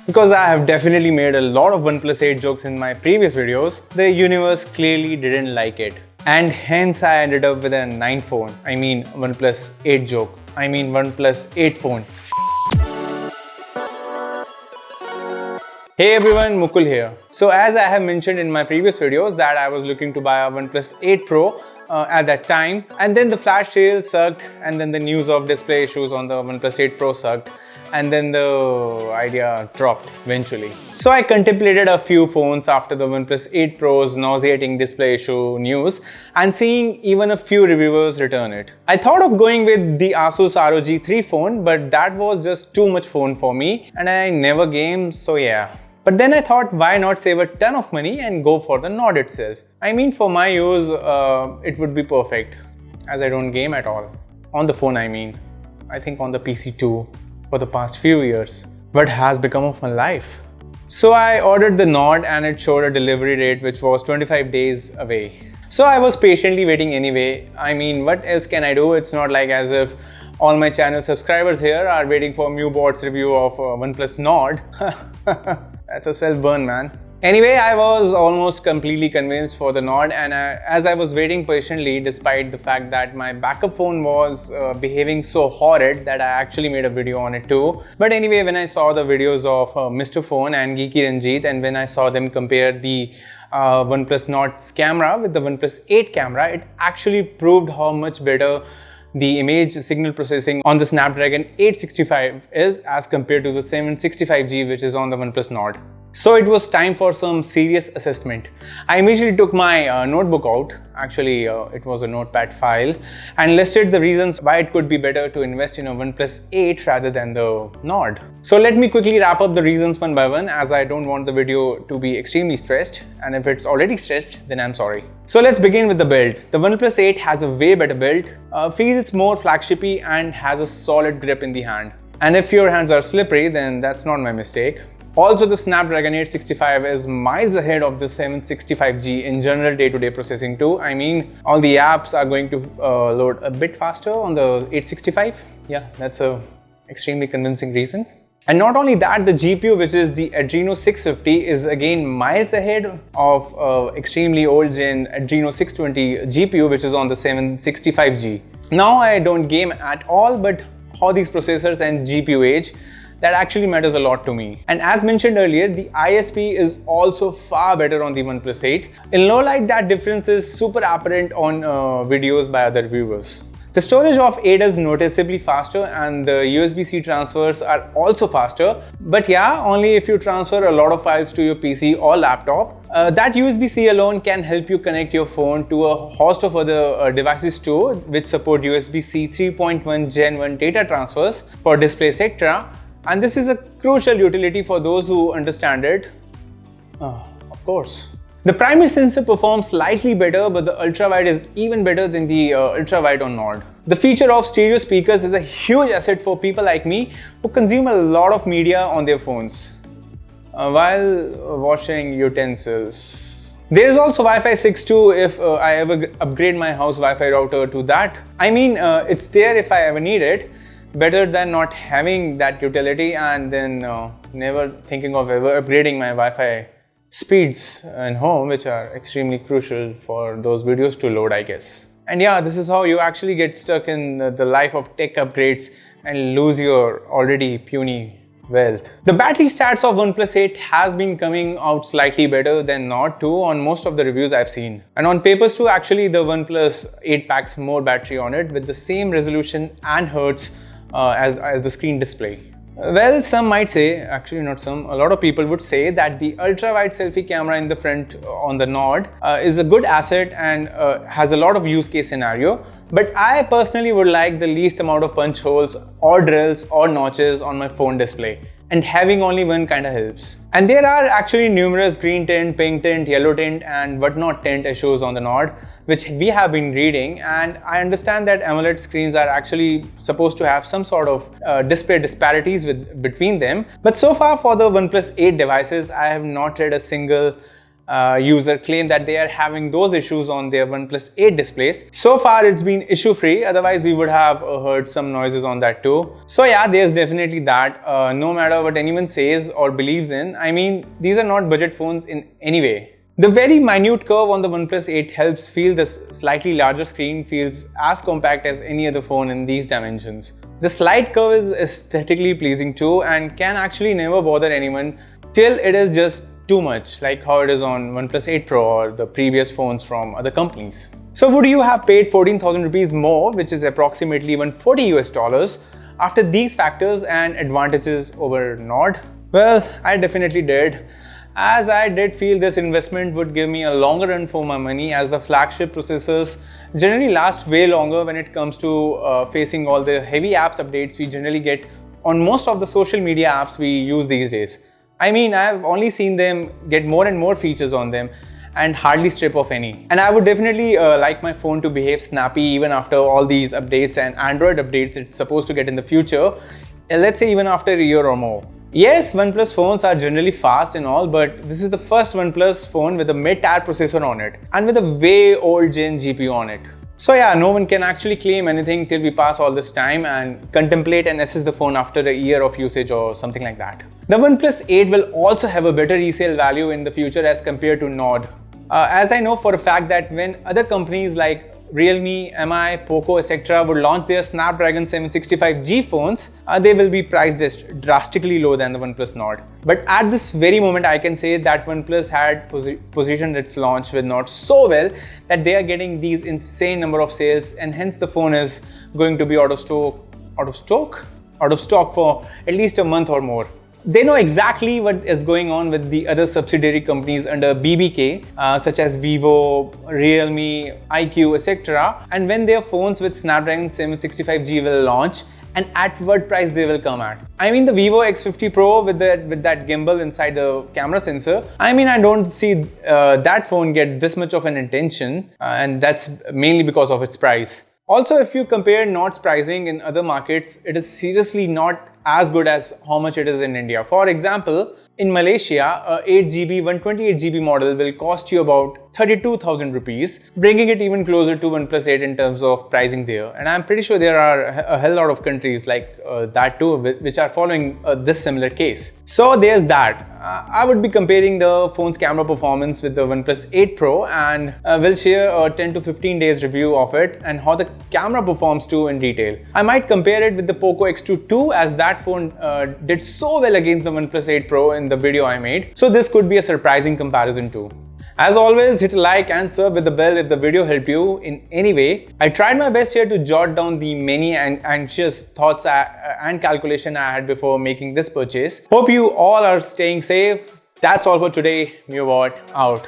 Because I have definitely made a lot of OnePlus 8 jokes in my previous videos, the universe clearly didn't like it. And hence I ended up with a 9 phone. I mean OnePlus 8 joke. I mean OnePlus 8 phone. Hey everyone, Mukul here. So as I have mentioned in my previous videos that I was looking to buy a OnePlus 8 Pro at that time, and then the flash sale sucked, and then the news of display issues on the OnePlus 8 Pro sucked, and then the idea dropped eventually. So I contemplated a few phones after the OnePlus 8 Pro's nauseating display issue news and seeing even a few reviewers return it. I thought of going with the Asus ROG 3 phone, but that was just too much phone for me and I never game, so yeah. But then I thought, why not save a ton of money and go for the Nord itself? I mean, for my use, it would be perfect, as I don't game at all. On the phone, I mean. I think on the PC too, for the past few years. What has become of my life? So I ordered the Nord and it showed a delivery date which was 25 days away. So I was patiently waiting anyway. I mean, what else can I do? It's not like as if all my channel subscribers here are waiting for MewBot's review of OnePlus Nord. That's a self-burn, man. Anyway, I was almost completely convinced for the Nord, and as I was waiting patiently, despite the fact that my backup phone was behaving so horrid that I actually made a video on it too. But anyway, when I saw the videos of Mr. Phone and Geeky Ranjit, and when I saw them compare the OnePlus Nord's camera with the OnePlus 8 camera, it actually proved how much better the image signal processing on the Snapdragon 865 is as compared to the 765G which is on the OnePlus Nord. So it was time for some serious assessment. I immediately took my notebook out, actually it was a notepad file, and listed the reasons why it could be better to invest in a OnePlus 8 rather than the Nord. So let me quickly wrap up the reasons one by one, as I don't want the video to be extremely stretched, and if it's already stretched, then I'm sorry. So let's begin with the build. The OnePlus 8 has a way better build, feels more flagshipy and has a solid grip in the hand. And if your hands are slippery, then that's not my mistake. Also, the Snapdragon 865 is miles ahead of the 765G in general day-to-day processing too. I mean, all the apps are going to load a bit faster on the 865. Yeah, that's a extremely convincing reason. And not only that, the GPU, which is the Adreno 650, is again miles ahead of extremely old gen Adreno 620 GPU, which is on the 765G. Now, I don't game at all, but how these processors and GPU age, that actually matters a lot to me. And as mentioned earlier, the ISP is also far better on the OnePlus 8. In low light, that difference is super apparent on videos by other viewers. The storage of 8 is noticeably faster and the USB-C transfers are also faster. But yeah, only if you transfer a lot of files to your PC or laptop. That USB-C alone can help you connect your phone to a host of other devices too, which support USB-C 3.1 Gen 1 data transfers for display, etc. And this is a crucial utility for those who understand it. Of course. The primary sensor performs slightly better, but the ultra-wide is even better than the ultra-wide on Nord. The feature of stereo speakers is a huge asset for people like me who consume a lot of media on their phones while washing utensils. There is also Wi-Fi 6 too if I ever upgrade my house Wi-Fi router to that. I mean, it's there if I ever need it. Better than not having that utility and then never thinking of ever upgrading my Wi-Fi speeds in home, which are extremely crucial for those videos to load, I guess. And yeah, this is how you actually get stuck in the life of tech upgrades and lose your already puny wealth. The battery stats of OnePlus 8 has been coming out slightly better than Nord 2 on most of the reviews I've seen. And on papers too, actually the OnePlus 8 packs more battery on it with the same resolution and hertz as the screen display. Well, some might say, actually not some, a lot of people would say that the ultra-wide selfie camera in the front on the Nord is a good asset and has a lot of use case scenario. But I personally would like the least amount of punch holes or drills or notches on my phone display. And having only one kind of helps. And there are actually numerous green tint, pink tint, yellow tint and whatnot tint issues on the Nord, which we have been reading, and I understand that AMOLED screens are actually supposed to have some sort of display disparities between them. But so far for the OnePlus 8 devices, I have not read a single user claim that they are having those issues on their OnePlus 8 displays. So far it's been issue free, otherwise we would have heard some noises on that too. So yeah, there's definitely that. No matter what anyone says or believes in, I mean, these are not budget phones in any way. The very minute curve on the OnePlus 8 helps feel this slightly larger screen feels as compact as any other phone in these dimensions. The slight curve is aesthetically pleasing too and can actually never bother anyone till it is just too much, like how it is on OnePlus 8 Pro or the previous phones from other companies. So would you have paid 14,000 rupees more, which is approximately $140 US, after these factors and advantages over Nord? Well, I definitely did, as I did feel this investment would give me a longer run for my money, as the flagship processors generally last way longer when it comes to facing all the heavy apps updates we generally get on most of the social media apps we use these days. I mean, I've only seen them get more and more features on them and hardly strip off any. And I would definitely like my phone to behave snappy even after all these updates and Android updates it's supposed to get in the future, let's say even after a year or more. Yes, OnePlus phones are generally fast and all, but this is the first OnePlus phone with a mid-tier processor on it and with a way old gen GPU on it. So yeah, no one can actually claim anything till we pass all this time and contemplate and assess the phone after a year of usage or something like that. The OnePlus 8 will also have a better resale value in the future as compared to Nord. As I know for a fact that when other companies like Realme, MI, Poco, etc. would launch their Snapdragon 765G phones, they will be priced drastically lower than the OnePlus Nord. But at this very moment, I can say that OnePlus had positioned its launch with Nord so well that they are getting these insane number of sales, and hence the phone is going to be out of stock for at least a month or more. They know exactly what is going on with the other subsidiary companies under BBK, such as Vivo, Realme, IQ, etc. And when their phones with Snapdragon 765G will launch, and at what price they will come at. I mean, the Vivo X50 Pro with that gimbal inside the camera sensor, I mean, I don't see that phone get this much of an attention, and that's mainly because of its price. Also, if you compare Nord's pricing in other markets, it is seriously not as good as how much it is in India. For example, in Malaysia, a 8GB, 128GB model will cost you about 32,000 rupees, bringing it even closer to OnePlus 8 in terms of pricing there. And I'm pretty sure there are a hell lot of countries like that too, which are following this similar case. So there's that. I would be comparing the phone's camera performance with the OnePlus 8 Pro, and will share a 10 to 15 days review of it and how the camera performs too in detail. I might compare it with the Poco X2 too, as that phone did so well against the OnePlus 8 Pro in the video I made. So this could be a surprising comparison too. As always, hit a like and sub with the bell if the video helped you in any way. I tried my best here to jot down the many and anxious thoughts and calculation I had before making this purchase. Hope you all are staying safe. That's all for today. Mewbot out.